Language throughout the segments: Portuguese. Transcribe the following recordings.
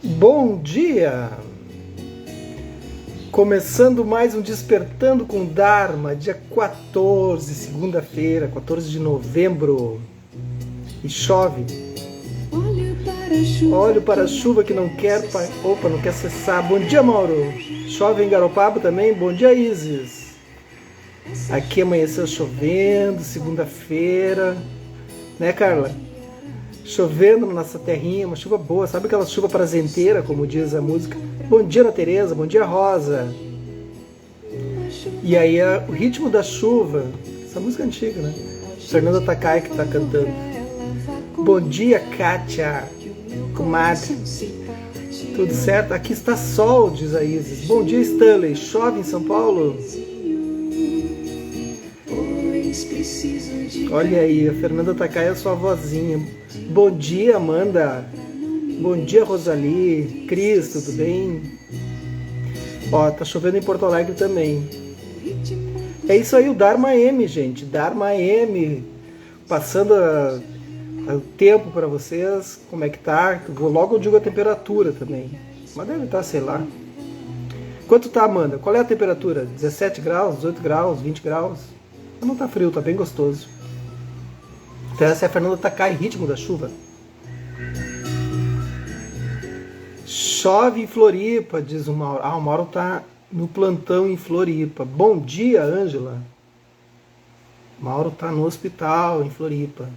Bom dia! Começando mais um Despertando com Dharma, dia 14, segunda-feira, 14 de novembro. E chove. Olho para a chuva que não quer... não quer cessar. Bom dia, Mauro! Chove em Garopaba também? Bom dia, Isis! Aqui amanheceu chovendo, segunda-feira. Né, Carla? Chovendo na nossa terrinha, uma chuva boa, sabe aquela chuva prazenteira, como diz a música? Bom dia, Ana Tereza, bom dia, Rosa. E aí o ritmo da chuva, essa música é antiga, né? Fernanda Takai que está cantando. Bom dia, Kátia, comadre. Tudo certo? Aqui está sol, diz a Isis. Bom dia, Stanley. Chove em São Paulo? Olha aí, a Fernanda Takai é a sua vozinha. Bom dia, Amanda. Bom dia, Rosali. Cris, tudo bem? Ó, tá chovendo em Porto Alegre também. É isso aí, o Dharma M, gente. Dharma M. Passando o tempo para vocês, como é que tá. Logo eu digo a temperatura também. Mas deve estar, sei lá. Quanto tá, Amanda? Qual é a temperatura? 17 graus, 18 graus, 20 graus? Não tá frio, tá bem gostoso. Então essa é a Fernanda Takai, ritmo da chuva. Chove em Floripa, diz o Mauro. Ah, o Mauro tá no plantão em Floripa. Bom dia, Ângela. Mauro tá no hospital em Floripa.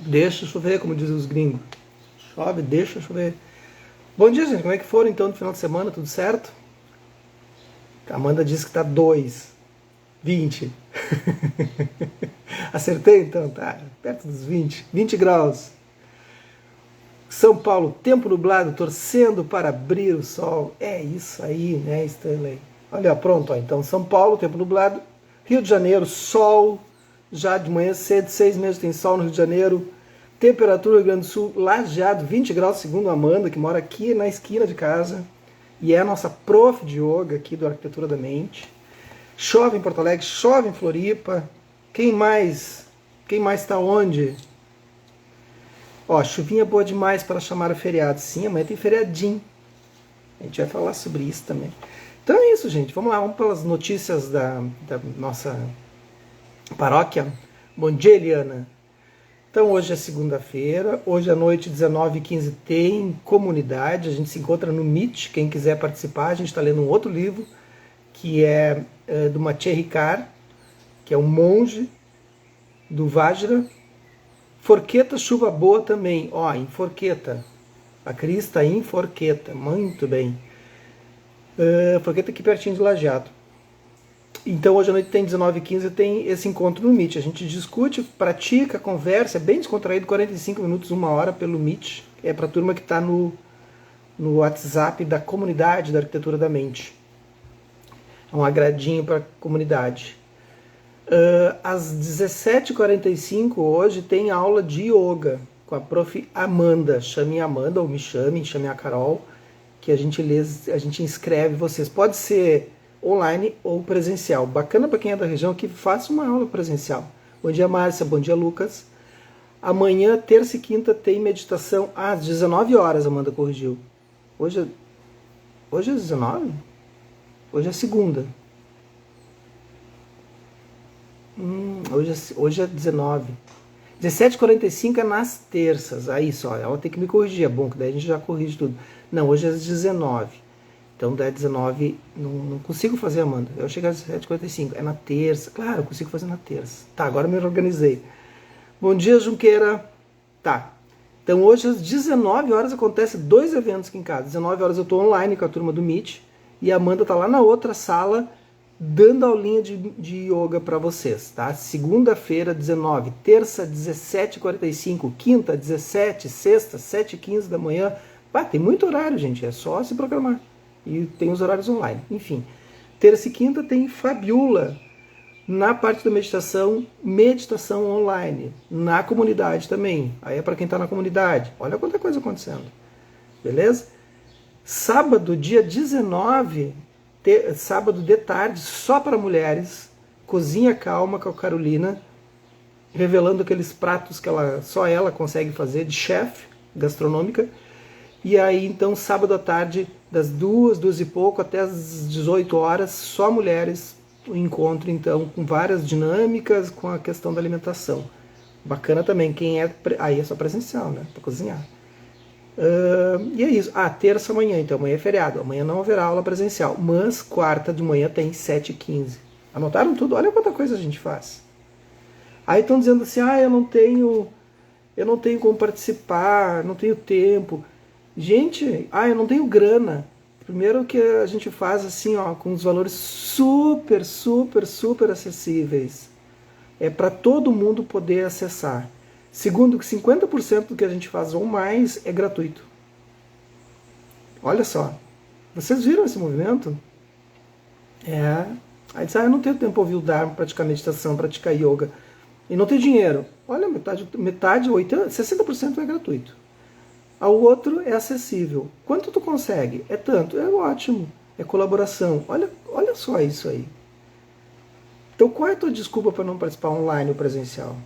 Deixa chover, como dizem os gringos. Chove, deixa chover. Bom dia, gente. Como é que foram então no final de semana? Tudo certo? A Amanda disse que tá 20. Acertei então, tá? Perto dos 20. 20 graus. São Paulo, tempo nublado, torcendo para abrir o sol. É isso aí, né, Stanley? Olha, pronto, ó. Então São Paulo, tempo nublado. Rio de Janeiro, sol. Já de manhã cedo, 6 meses tem sol no Rio de Janeiro. Temperatura Rio Grande do Sul, Lajeado, 20 graus, segundo a Amanda, que mora aqui na esquina de casa. E é a nossa prof de yoga aqui do Arquitetura da Mente. Chove em Porto Alegre, chove em Floripa. Quem mais? Quem mais está onde? Ó, chuvinha boa demais para chamar o feriado. Sim, amanhã tem feriadinho. A gente vai falar sobre isso também. Então é isso, gente. Vamos lá, vamos pelas notícias da nossa paróquia. Bom dia, Eliana. Então hoje é segunda-feira, hoje à noite, 19h15, tem comunidade, a gente se encontra no Meet, quem quiser participar, a gente está lendo um outro livro, que é do Matthieu Ricard, que é um monge do Vajra. Forqueta, chuva boa também, ó, em Forqueta, a Cris está em Forqueta, muito bem. Forqueta aqui pertinho de Lajeado. Então hoje à noite tem 19h15, tem esse encontro no Meet. A gente discute, pratica, conversa, é bem descontraído, 45 minutos, 1 hora pelo Meet. É para a turma que está no WhatsApp da comunidade da Arquitetura da Mente. É um agradinho para a comunidade. Às 17h45 hoje tem aula de yoga com a prof. Amanda. Chame a Amanda ou me chame a Carol, que a gente inscreve vocês. Pode ser online ou presencial. Bacana para quem é da região que faça uma aula presencial. Bom dia, Márcia. Bom dia, Lucas. Amanhã, terça e quinta, tem meditação às 19 horas, Amanda corrigiu. Hoje é 19? Hoje é segunda. Hoje é 19. 17h45 é nas terças. Aí só, ela tem que me corrigir. É bom que daí a gente já corrige tudo. Não, hoje é às 19. Então, daí 19, não consigo fazer, Amanda. Eu chego às 7h45, é na terça. Claro, eu consigo fazer na terça. Tá, agora me organizei. Bom dia, Junqueira. Tá. Então, hoje às 19 horas acontece 2 eventos aqui em casa. 19 horas eu estou online com a turma do Meet e a Amanda tá lá na outra sala dando aulinha de yoga para vocês, tá? Segunda-feira, 19. Terça, 17h45. Quinta, 17. Sexta, 7h15 da manhã. Tem muito horário, gente. É só se programar. E tem os horários online. Enfim, terça e quinta tem Fabiola na parte da meditação online, na comunidade também. Aí é para quem está na comunidade. Olha quanta coisa acontecendo. Beleza? Sábado, dia 19, sábado de tarde, só para mulheres, Cozinha Calma com a Carolina, revelando aqueles pratos que só ela consegue fazer, de chefe. gastronômica. E aí, então, sábado à tarde, das 2 e pouco até as 18 horas, só mulheres, o encontro, então, com várias dinâmicas, com a questão da alimentação. Bacana também, quem é... Aí é só presencial, né? Para cozinhar. E é isso. Terça amanhã, então amanhã é feriado. Amanhã não haverá aula presencial. Mas quarta de manhã tem 7h15. Anotaram tudo? Olha quanta coisa a gente faz. Aí estão dizendo assim, eu não tenho como participar, não tenho tempo. Gente, eu não tenho grana. Primeiro que a gente faz assim, com os valores super, super, super acessíveis. É para todo mundo poder acessar. Segundo, que 50% do que a gente faz ou mais é gratuito. Olha só. Vocês viram esse movimento? Aí diz, eu não tenho tempo para ouvir o Dharma, praticar meditação, praticar yoga. E não tenho dinheiro. Olha, metade 80%, 60% é gratuito. O outro é acessível. Quanto tu consegue? É tanto. É ótimo. É colaboração. Olha só isso aí. Então qual é a tua desculpa para não participar online ou presencial?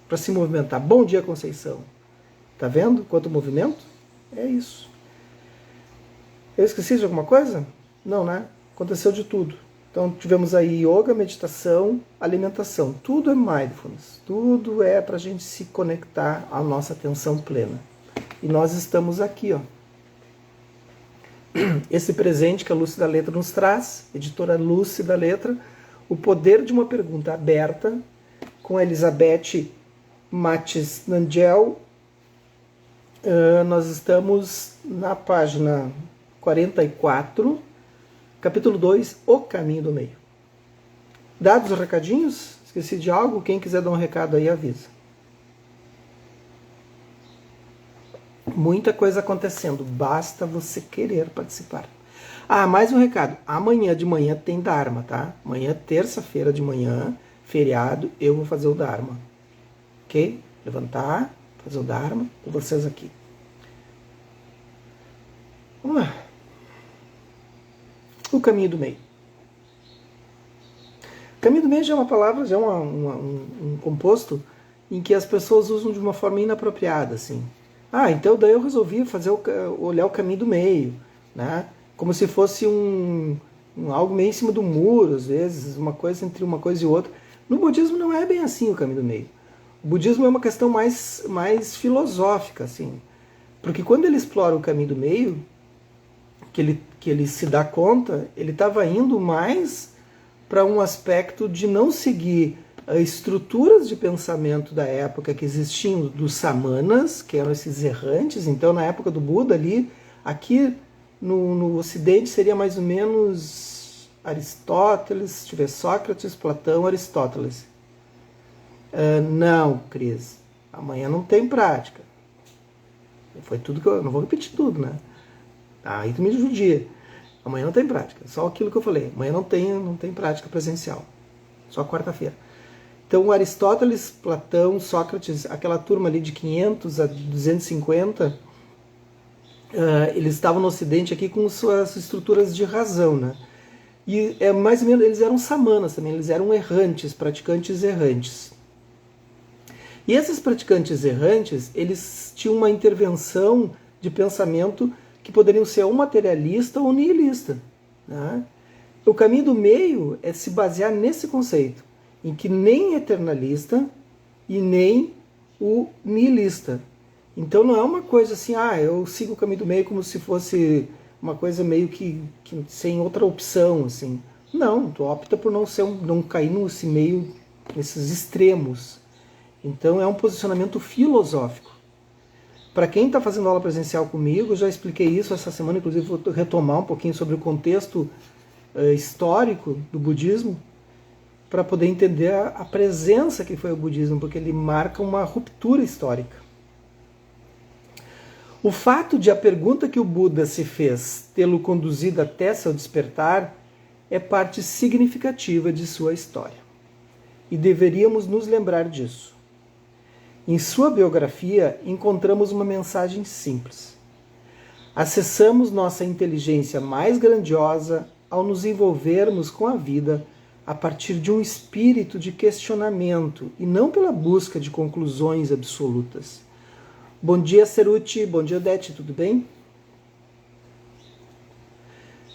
Para se movimentar. Bom dia, Conceição. Tá vendo quanto movimento? É isso. Eu esqueci de alguma coisa? Não, né? Aconteceu de tudo. Então tivemos aí yoga, meditação, alimentação. Tudo é mindfulness. Tudo é para a gente se conectar à nossa atenção plena. E nós estamos aqui, Esse presente que a Lúcia da Letra nos traz, editora Lúcia da Letra, o poder de uma pergunta aberta, com a Elizabeth Matis Nangel. Nós estamos na página 44, capítulo 2, O Caminho do Meio. Dados os recadinhos? Esqueci de algo? Quem quiser dar um recado aí, avisa. Muita coisa acontecendo, basta você querer participar. Mais um recado. Amanhã de manhã tem Dharma, tá? Amanhã, terça-feira de manhã, feriado, eu vou fazer o Dharma. Ok? Levantar, fazer o Dharma com vocês aqui. Vamos lá. O caminho do meio. Caminho do meio já é uma palavra, já é um composto em que as pessoas usam de uma forma inapropriada, assim. Então daí eu resolvi olhar o caminho do meio, né? Como se fosse algo meio em cima do muro, às vezes, uma coisa entre uma coisa e outra. No budismo não é bem assim o caminho do meio. O budismo é uma questão mais filosófica, assim. Porque quando ele explora o caminho do meio, que ele se dá conta, ele estava indo mais para um aspecto de não seguir estruturas de pensamento da época que existiam dos samanas, que eram esses errantes. Então, na época do Buda, aqui no Ocidente, seria mais ou menos Aristóteles, se tiver Sócrates, Platão, Aristóteles. Não, Cris, amanhã não tem prática. Foi tudo que eu... Não vou repetir tudo, né? Aí tu me judia. Amanhã não tem prática, só aquilo que eu falei. Amanhã não tem prática presencial, só quarta-feira. Então, Aristóteles, Platão, Sócrates, aquela turma ali de 500 a 250, eles estavam no Ocidente aqui com suas estruturas de razão, né? E mais ou menos, eles eram samanas também, eles eram errantes, praticantes errantes. E esses praticantes errantes, eles tinham uma intervenção de pensamento que poderiam ser ou materialista ou nihilista, né? O caminho do meio é se basear nesse conceito, em que nem eternalista e nem o nihilista. Então não é uma coisa assim, eu sigo o caminho do meio como se fosse uma coisa meio que sem outra opção, assim. Não, tu opta por não cair nesse meio, nesses extremos. Então é um posicionamento filosófico. Para quem está fazendo aula presencial comigo, eu já expliquei isso essa semana, inclusive vou retomar um pouquinho sobre o contexto histórico do budismo, para poder entender a presença que foi o budismo, porque ele marca uma ruptura histórica. O fato de a pergunta que o Buda se fez tê-lo conduzido até seu despertar é parte significativa de sua história. E deveríamos nos lembrar disso. Em sua biografia, encontramos uma mensagem simples. Acessamos nossa inteligência mais grandiosa ao nos envolvermos com a vida a partir de um espírito de questionamento e não pela busca de conclusões absolutas. Bom dia, Ceruti. Bom dia, Odete. Tudo bem?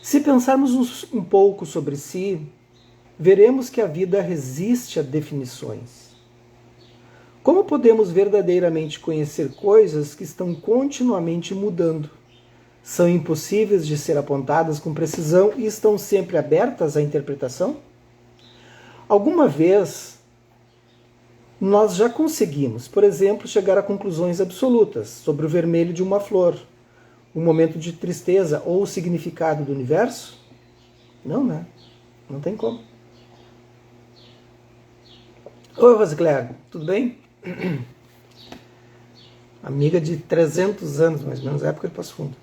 Se pensarmos um pouco sobre si, veremos que a vida resiste a definições. Como podemos verdadeiramente conhecer coisas que estão continuamente mudando? São impossíveis de ser apontadas com precisão e estão sempre abertas à interpretação? Alguma vez nós já conseguimos, por exemplo, chegar a conclusões absolutas sobre o vermelho de uma flor, um momento de tristeza ou o significado do universo? Não, né? Não tem como. Oi, Rosicléia, tudo bem? Amiga de 300 anos, mais ou menos, época de Passo Fundo.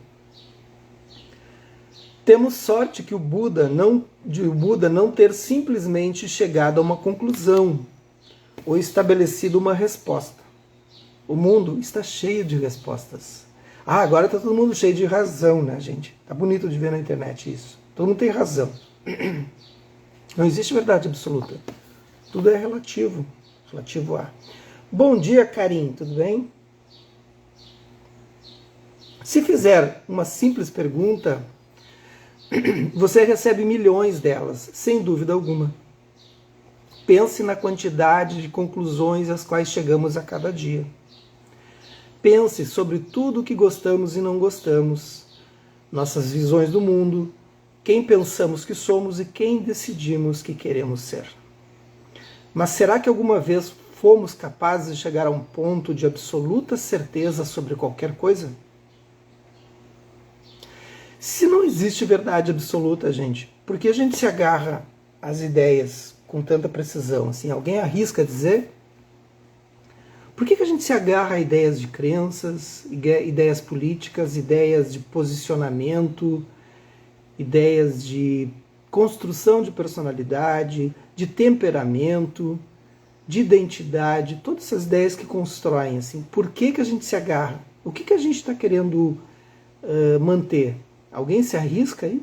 Temos sorte que o Buda não ter simplesmente chegado a uma conclusão ou estabelecido uma resposta. O mundo está cheio de respostas. Agora está todo mundo cheio de razão, né, gente? Tá bonito de ver na internet isso. Todo mundo tem razão. Não existe verdade absoluta. Tudo é relativo. Relativo a. Bom dia, Karim. Tudo bem? Se fizer uma simples pergunta, você recebe milhões delas, sem dúvida alguma. Pense na quantidade de conclusões às quais chegamos a cada dia. Pense sobre tudo o que gostamos e não gostamos, nossas visões do mundo, quem pensamos que somos e quem decidimos que queremos ser. Mas será que alguma vez fomos capazes de chegar a um ponto de absoluta certeza sobre qualquer coisa? Se não existe verdade absoluta, gente, por que a gente se agarra às ideias com tanta precisão? Assim, alguém arrisca dizer? Por que a gente se agarra a ideias de crenças, ideias políticas, ideias de posicionamento, ideias de construção de personalidade, de temperamento, de identidade, todas essas ideias que constroem, assim, por que a gente se agarra? O que a gente está querendo manter? Alguém se arrisca aí?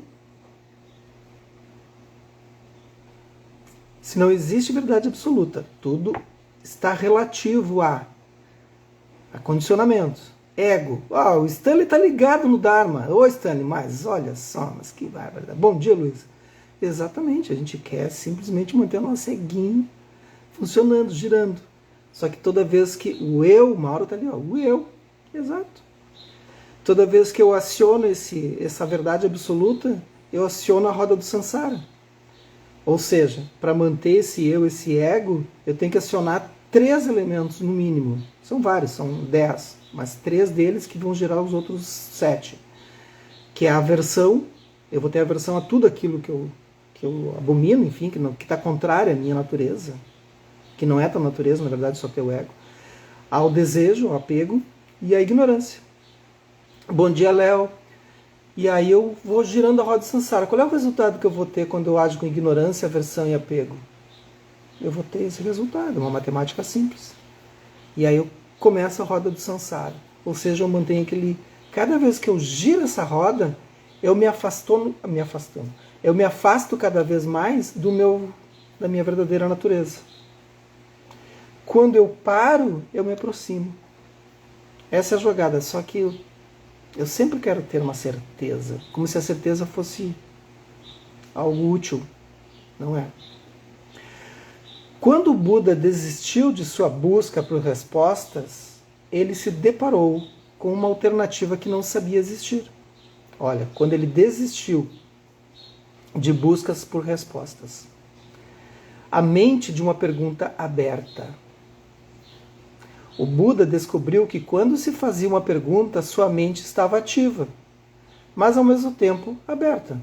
Se não existe verdade absoluta, tudo está relativo a condicionamentos, ego. O Stanley está ligado no Dharma. Ô, Stanley, mas olha só, mas que bárbaro. Bom dia, Luiz. Exatamente, a gente quer simplesmente manter o nosso eguinho funcionando, girando. Só que toda vez que o eu, Mauro está ali, o eu, exato. Toda vez que eu aciono essa verdade absoluta, eu aciono a roda do Sansara. Ou seja, para manter esse eu, esse ego, eu tenho que acionar 3 elementos no mínimo. São vários, são 10, mas 3 deles que vão gerar os outros 7. Que é a aversão, eu vou ter aversão a tudo aquilo que eu abomino, enfim, que está contrário à minha natureza, que não é tua natureza, na verdade, só teu ego. Ao desejo, ao apego e à ignorância. Bom dia, Léo. E aí eu vou girando a roda de Sansara. Qual é o resultado que eu vou ter quando eu ajo com ignorância, aversão e apego? Eu vou ter esse resultado, uma matemática simples. E aí eu começo a roda do Sansara. Ou seja, eu mantenho aquele... Cada vez que eu giro essa roda, eu me afasto cada vez mais da minha verdadeira natureza. Quando eu paro, eu me aproximo. Essa é a jogada, só que eu sempre quero ter uma certeza, como se a certeza fosse algo útil, não é? Quando o Buda desistiu de sua busca por respostas, ele se deparou com uma alternativa que não sabia existir. Olha, quando ele desistiu de buscas por respostas, a mente de uma pergunta aberta. O Buda descobriu que quando se fazia uma pergunta, sua mente estava ativa, mas ao mesmo tempo aberta.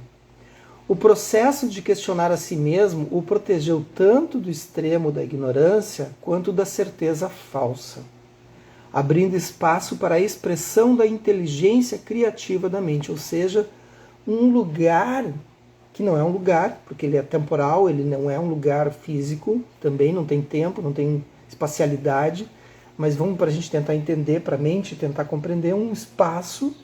O processo de questionar a si mesmo o protegeu tanto do extremo da ignorância quanto da certeza falsa, abrindo espaço para a expressão da inteligência criativa da mente, ou seja, um lugar que não é um lugar, porque ele é temporal, ele não é um lugar físico, também não tem tempo, não tem espacialidade, mas vamos para a gente tentar entender, para a mente tentar compreender um espaço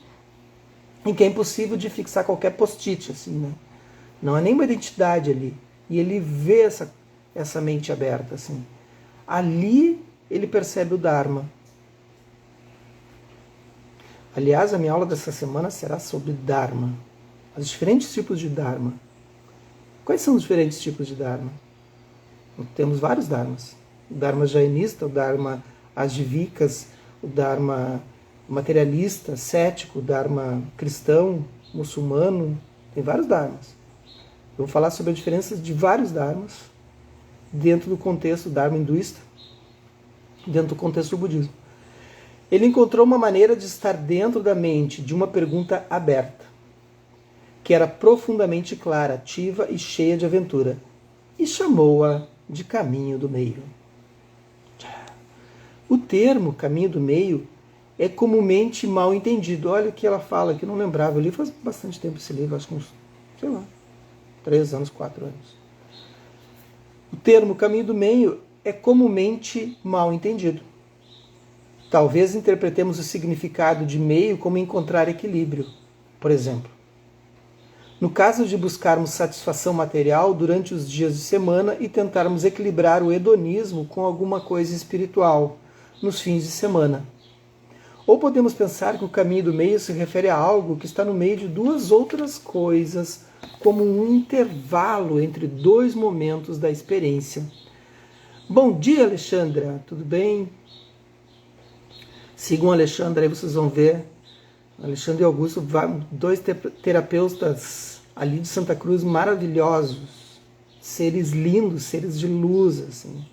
em que é impossível de fixar qualquer post-it, assim, né? Não é nenhuma identidade ali. E ele vê essa mente aberta, assim. Ali ele percebe o Dharma. Aliás, a minha aula dessa semana será sobre Dharma. Os diferentes tipos de Dharma. Quais são os diferentes tipos de Dharma? Temos vários Dharmas. O Dharma jainista, o Dharma ajivikas, o Dharma materialista, cético, o Dharma cristão, muçulmano. Tem vários Dharmas. Eu vou falar sobre a diferença de vários Dharmas dentro do contexto do Dharma hinduísta, dentro do contexto do budismo. Ele encontrou uma maneira de estar dentro da mente de uma pergunta aberta, que era profundamente clara, ativa e cheia de aventura, e chamou-a de caminho do meio. O termo caminho do meio é comumente mal entendido. Olha o que ela fala, que eu não lembrava. Eu li faz bastante tempo esse livro, acho que uns, 3 anos, 4 anos. O termo caminho do meio é comumente mal entendido. Talvez interpretemos o significado de meio como encontrar equilíbrio, por exemplo. No caso de buscarmos satisfação material durante os dias de semana e tentarmos equilibrar o hedonismo com alguma coisa espiritual nos fins de semana. Ou podemos pensar que o caminho do meio se refere a algo que está no meio de duas outras coisas, como um intervalo entre dois momentos da experiência. Bom dia, Alexandra, tudo bem? Sigam a Alexandra, aí vocês vão ver. Alexandre e Augusto, 2 terapeutas ali de Santa Cruz maravilhosos, seres lindos, seres de luz, assim,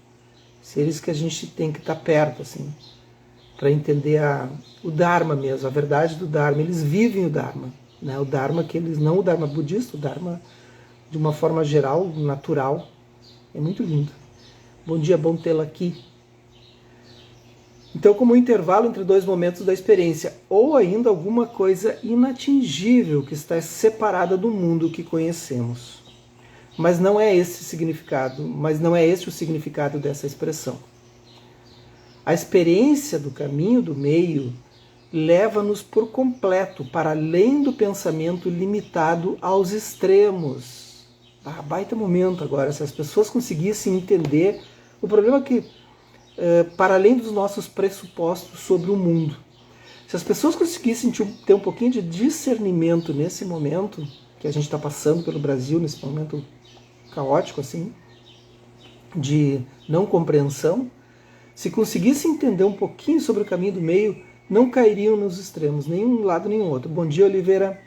seres que a gente tem que estar perto, assim, para entender o Dharma mesmo, a verdade do Dharma. Eles vivem o Dharma, né? O Dharma que eles, não o Dharma budista, o Dharma de uma forma geral, natural. É muito lindo. Bom dia, bom tê-la aqui. Então, como um intervalo entre dois momentos da experiência, ou ainda alguma coisa inatingível que está separada do mundo que conhecemos. Mas não é esse o significado dessa expressão. A experiência do caminho do meio leva-nos por completo para além do pensamento limitado aos extremos. Baita momento agora, se as pessoas conseguissem entender o problema que para além dos nossos pressupostos sobre o mundo. Se as pessoas conseguissem ter um pouquinho de discernimento nesse momento que a gente está passando pelo Brasil, nesse momento caótico, assim, de não compreensão, se conseguissem entender um pouquinho sobre o caminho do meio, não cairiam nos extremos, nem um lado nem o outro. Bom dia, Oliveira.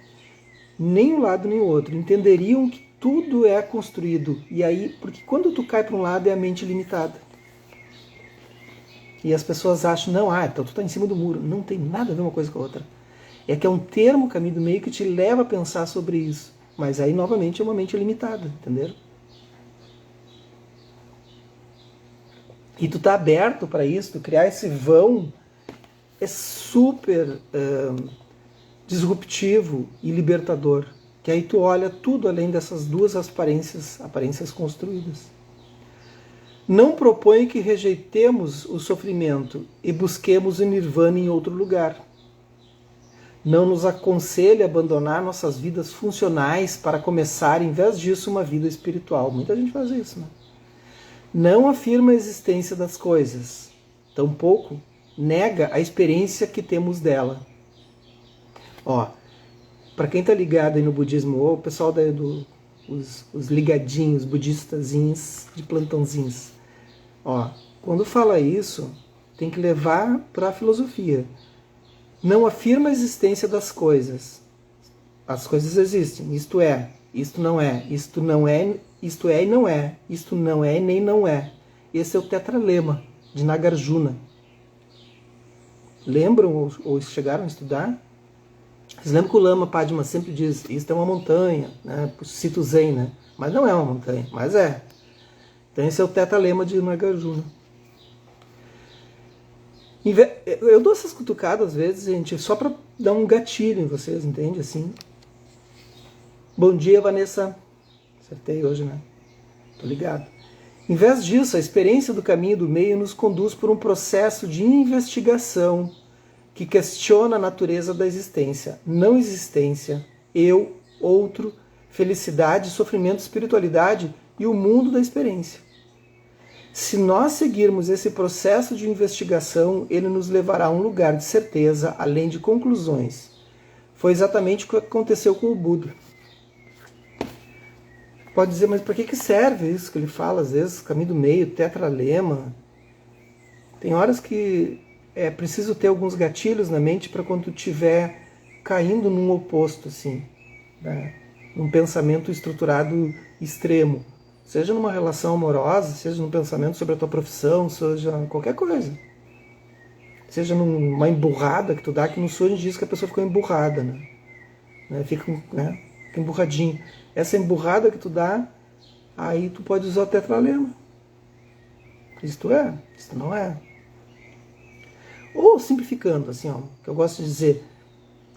Nem um lado nem o outro. Entenderiam que tudo é construído. E aí, porque quando tu cai para um lado é a mente limitada. E as pessoas acham, não, então tu está em cima do muro. Não tem nada a ver uma coisa com a outra. É que é um termo, caminho do meio, que te leva a pensar sobre isso. Mas aí, novamente, é uma mente limitada, entenderam? E tu tá aberto para isso, tu criar esse vão é super disruptivo e libertador. Que aí tu olha tudo além dessas duas aparências construídas. Não propõe que rejeitemos o sofrimento e busquemos o nirvana em outro lugar. Não nos aconselha abandonar nossas vidas funcionais para começar, em vez disso, uma vida espiritual. Muita gente faz isso, né? Não afirma a existência das coisas. Tampouco nega a experiência que temos dela. Para quem está ligado aí no budismo, ou o pessoal os ligadinhos, budistazinhos de plantãozinhos, quando fala isso, tem que levar para a filosofia. Não afirma a existência das coisas. As coisas existem, isto é, isto não é, isto não é, isto é e não é, isto não é e nem não é. Esse é o tetralema de Nagarjuna. Lembram ou chegaram a estudar? Vocês lembram que o Lama Padma sempre diz, isto é uma montanha, né? Cita o Zen, né? Mas não é uma montanha, mas é. Então esse é o tetralema de Nagarjuna. Eu dou essas cutucadas às vezes, gente, só para dar um gatilho em vocês, entende? Assim. Bom dia, Vanessa. Acertei hoje, né? Tô ligado. Em vez disso, a experiência do caminho do meio nos conduz por um processo de investigação que questiona a natureza da existência, não existência, eu, outro, felicidade, sofrimento, espiritualidade e o mundo da experiência. Se nós seguirmos esse processo de investigação, ele nos levará a um lugar de certeza, além de conclusões. Foi exatamente o que aconteceu com o Buda. Pode dizer, mas para que serve isso que ele fala, às vezes, caminho do meio, tetralema? Tem horas que é preciso ter alguns gatilhos na mente para quando tu estiver caindo num oposto, assim, né? Num pensamento estruturado extremo. Seja numa relação amorosa, seja num pensamento sobre a tua profissão, seja qualquer coisa. Seja numa emburrada que tu dá, que no sonho diz que a pessoa ficou emburrada, né? Fica emburradinho. Essa emburrada que tu dá, aí tu pode usar o tetralema. Isto é, isto não é. Ou simplificando, assim, ó, que eu gosto de dizer,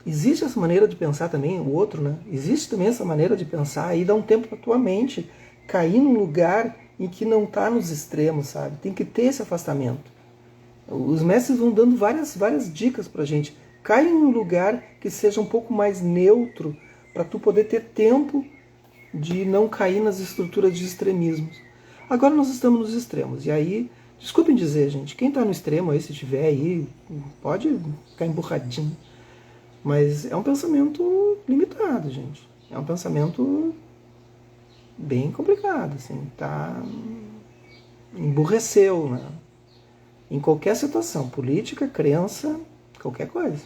existe essa maneira de pensar também, o outro, né? Existe também essa maneira de pensar, aí dá um tempo para tua mente cair num lugar em que não está nos extremos, sabe? Tem que ter esse afastamento. Os mestres vão dando várias dicas pra gente. Cai em um lugar que seja um pouco mais neutro, para tu poder ter tempo de não cair nas estruturas de extremismos. Agora nós estamos nos extremos, e aí, desculpem dizer, gente, quem está no extremo aí, se tiver aí, pode ficar emburradinho, mas é um pensamento limitado, gente. É um pensamento bem complicado, assim, tá? Emburreceu, né? Em qualquer situação, política, crença, qualquer coisa.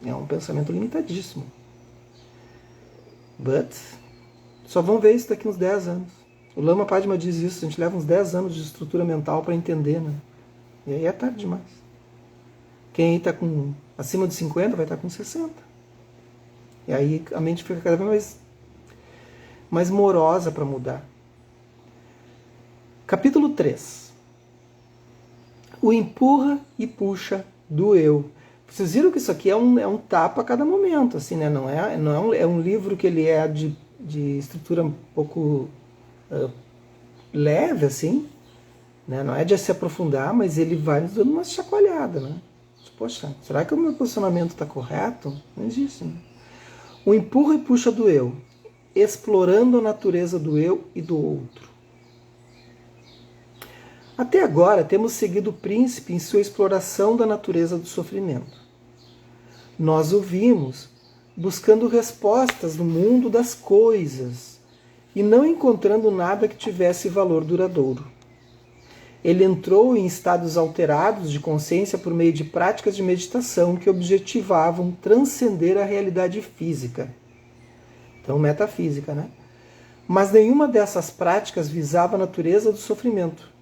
É um pensamento limitadíssimo. But só vão ver isso daqui uns 10 anos. O Lama Padma diz isso, a gente leva uns 10 anos de estrutura mental para entender, né? E aí é tarde demais. Quem está com acima de 50 vai estar com 60. E aí a mente fica cada vez mais morosa para mudar. Capítulo 3. O empurra e puxa do eu. Vocês viram que isso aqui é um tapa a cada momento, assim, né? Não é um livro que ele é de estrutura um pouco leve, assim, né? Não é de se aprofundar, mas ele vai nos dando uma chacoalhada, né? Poxa, será que o meu posicionamento está correto? Não existe, né? O empurra e puxa do eu, explorando a natureza do eu e do outro. Até agora temos seguido o príncipe em sua exploração da natureza do sofrimento. Nós o vimos buscando respostas no mundo das coisas e não encontrando nada que tivesse valor duradouro. Ele entrou em estados alterados de consciência por meio de práticas de meditação que objetivavam transcender a realidade física. Então, metafísica, né? Mas nenhuma dessas práticas visava a natureza do sofrimento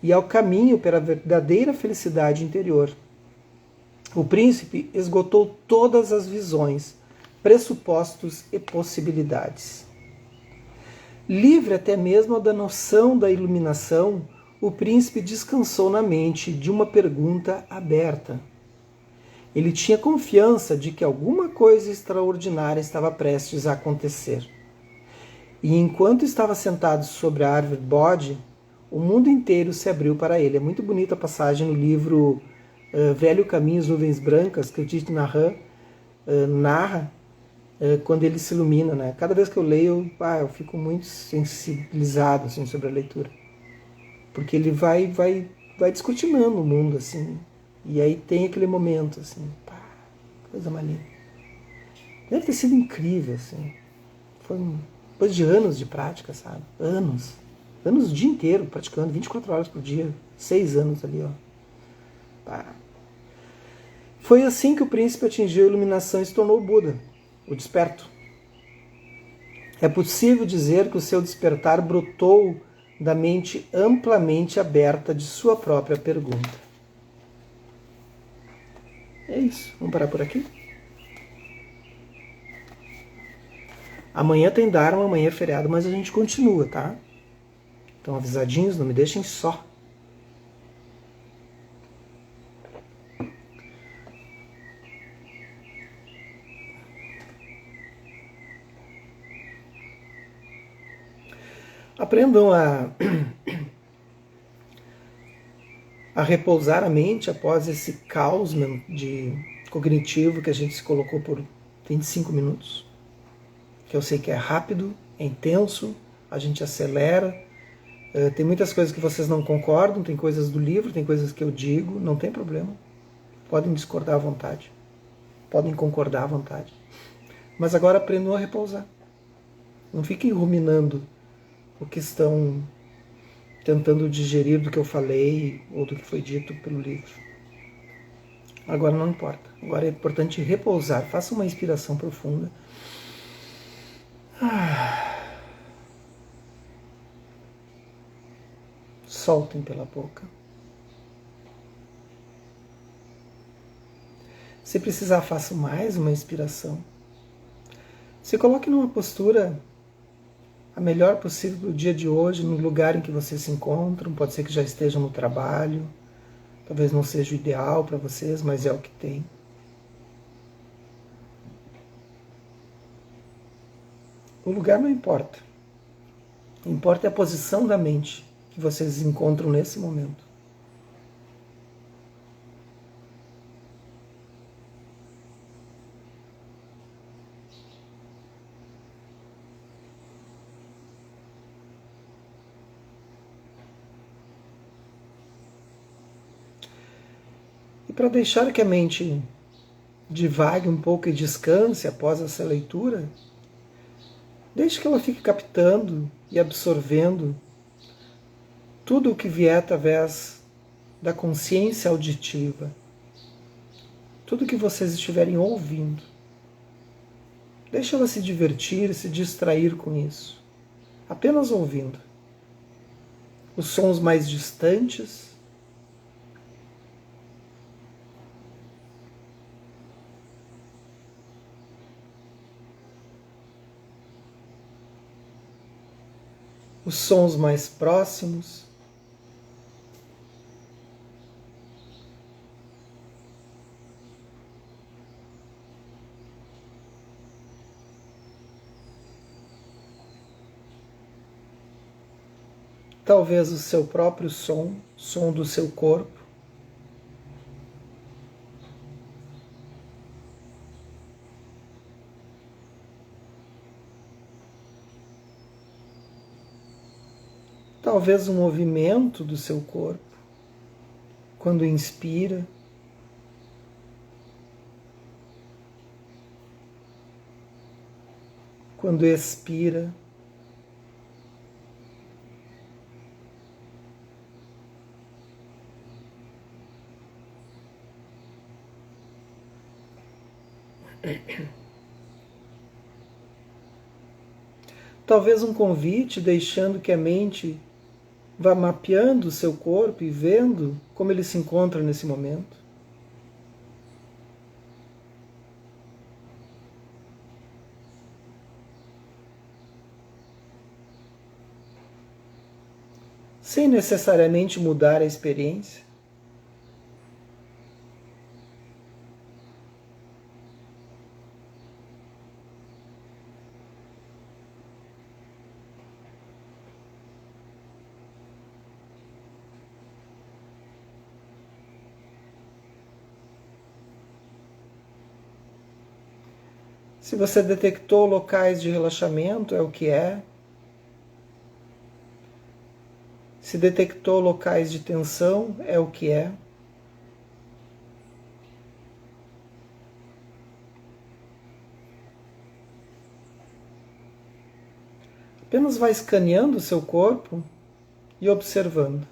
e ao caminho para a verdadeira felicidade interior. O príncipe esgotou todas as visões, pressupostos e possibilidades. Livre até mesmo da noção da iluminação, o príncipe descansou na mente de uma pergunta aberta. Ele tinha confiança de que alguma coisa extraordinária estava prestes a acontecer. E enquanto estava sentado sobre a árvore bode, o mundo inteiro se abriu para ele. É muito bonita a passagem no livro Velho Caminho, Nuvens Brancas, que o Thich Nhat Hanh narra quando ele se ilumina, né? Cada vez que eu leio, eu fico muito sensibilizado assim, sobre a leitura. Porque ele vai descortinando o mundo, assim. E aí tem aquele momento, assim, coisa mais linda. Deve ter sido incrível, assim. Foi depois de anos de prática, sabe? Anos o dia inteiro praticando, 24 horas por dia, 6 anos ali, ó. Foi assim que o príncipe atingiu a iluminação e se tornou Buda, o desperto. É possível dizer que o seu despertar brotou da mente amplamente aberta de sua própria pergunta. É isso, vamos parar por aqui? Amanhã tem Dharma, amanhã é feriado, mas a gente continua, tá? Então avisadinhos, não me deixem só. Aprendam a repousar a mente após esse caos de cognitivo que a gente se colocou por 25 minutos. Que eu sei que é rápido, é intenso, a gente acelera, Tem muitas coisas que vocês não concordam, tem coisas do livro, tem coisas que eu digo, não tem problema. Podem discordar à vontade, podem concordar à vontade. Mas agora aprendam a repousar. Não fiquem ruminando o que estão tentando digerir do que eu falei ou do que foi dito pelo livro. Agora não importa. Agora é importante repousar. Faça uma inspiração profunda. Soltem pela boca. Se precisar, faça mais uma inspiração. Se coloque numa postura a melhor possível para o dia de hoje, no lugar em que vocês se encontram. Pode ser que já estejam no trabalho. Talvez não seja o ideal para vocês, mas é o que tem. O lugar não importa. O que importa é a posição da mente que vocês encontram nesse momento. E para deixar que a mente divague um pouco e descanse após essa leitura, deixe que ela fique captando e absorvendo tudo o que vier através da consciência auditiva, tudo que vocês estiverem ouvindo. Deixe ela se divertir, se distrair com isso, apenas ouvindo. Os sons mais distantes, os sons mais próximos, talvez o seu próprio som do seu corpo. Talvez o movimento do seu corpo, quando inspira, quando expira. Talvez um convite deixando que a mente vá mapeando o seu corpo e vendo como ele se encontra nesse momento. Sem necessariamente mudar a experiência. Se você detectou locais de relaxamento, é o que é. Se detectou locais de tensão, é o que é. Apenas vai escaneando o seu corpo e observando.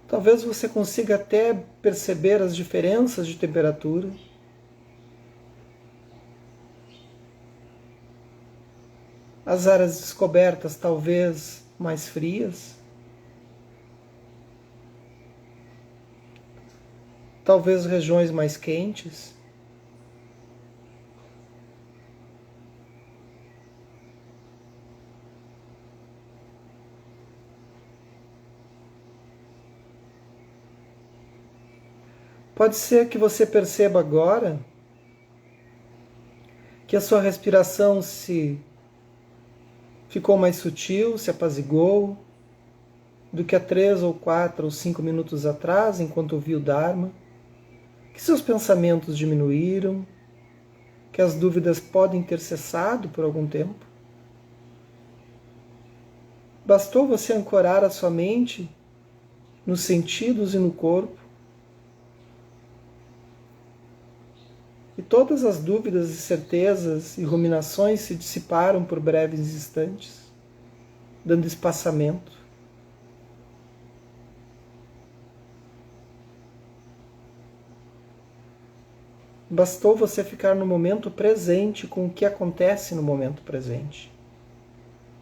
Talvez você consiga até perceber as diferenças de temperatura. As áreas descobertas talvez mais frias. Talvez regiões mais quentes. Pode ser que você perceba agora que a sua respiração se ficou mais sutil, se apaziguou do que há 3 ou 4 ou 5 minutos atrás, enquanto ouvia o Dharma. que seus pensamentos diminuíram, que as dúvidas podem ter cessado por algum tempo. Bastou você ancorar a sua mente nos sentidos e no corpo, e todas as dúvidas e certezas e ruminações se dissiparam por breves instantes, dando espaçamento. Bastou você ficar no momento presente com o que acontece no momento presente,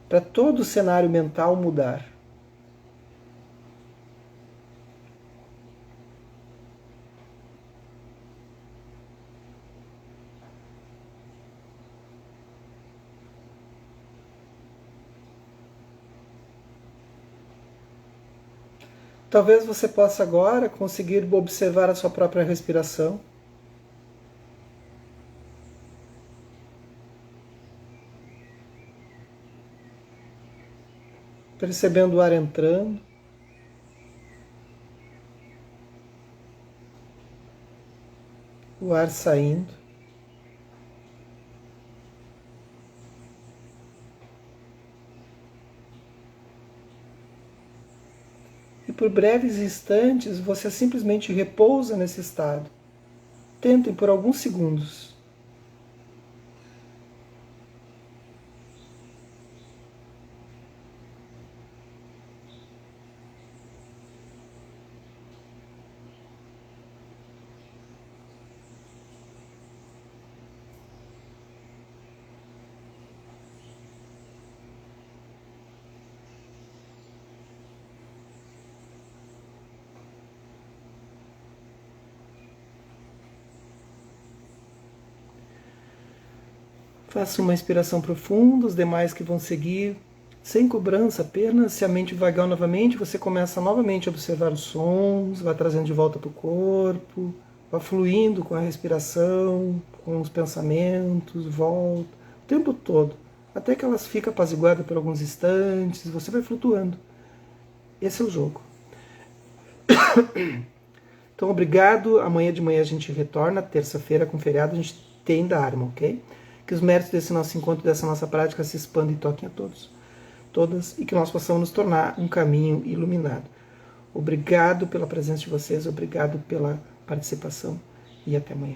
para todo o cenário mental mudar. Talvez você possa agora conseguir observar a sua própria respiração. Percebendo o ar entrando, o ar saindo. E por breves instantes você simplesmente repousa nesse estado. Tentem por alguns segundos. Faça uma inspiração profunda, os demais que vão seguir, sem cobrança, apenas se a mente vagar novamente, você começa novamente a observar os sons, vai trazendo de volta para o corpo, vai fluindo com a respiração, com os pensamentos, volta, o tempo todo, até que elas ficam apaziguadas por alguns instantes, você vai flutuando. Esse é o jogo. Então, obrigado. Amanhã de manhã a gente retorna, terça-feira com feriado, a gente tem Dharma, ok? Que os méritos desse nosso encontro, dessa nossa prática se expandam e toquem a todos, todas, e que nós possamos nos tornar um caminho iluminado. Obrigado pela presença de vocês, obrigado pela participação e até amanhã.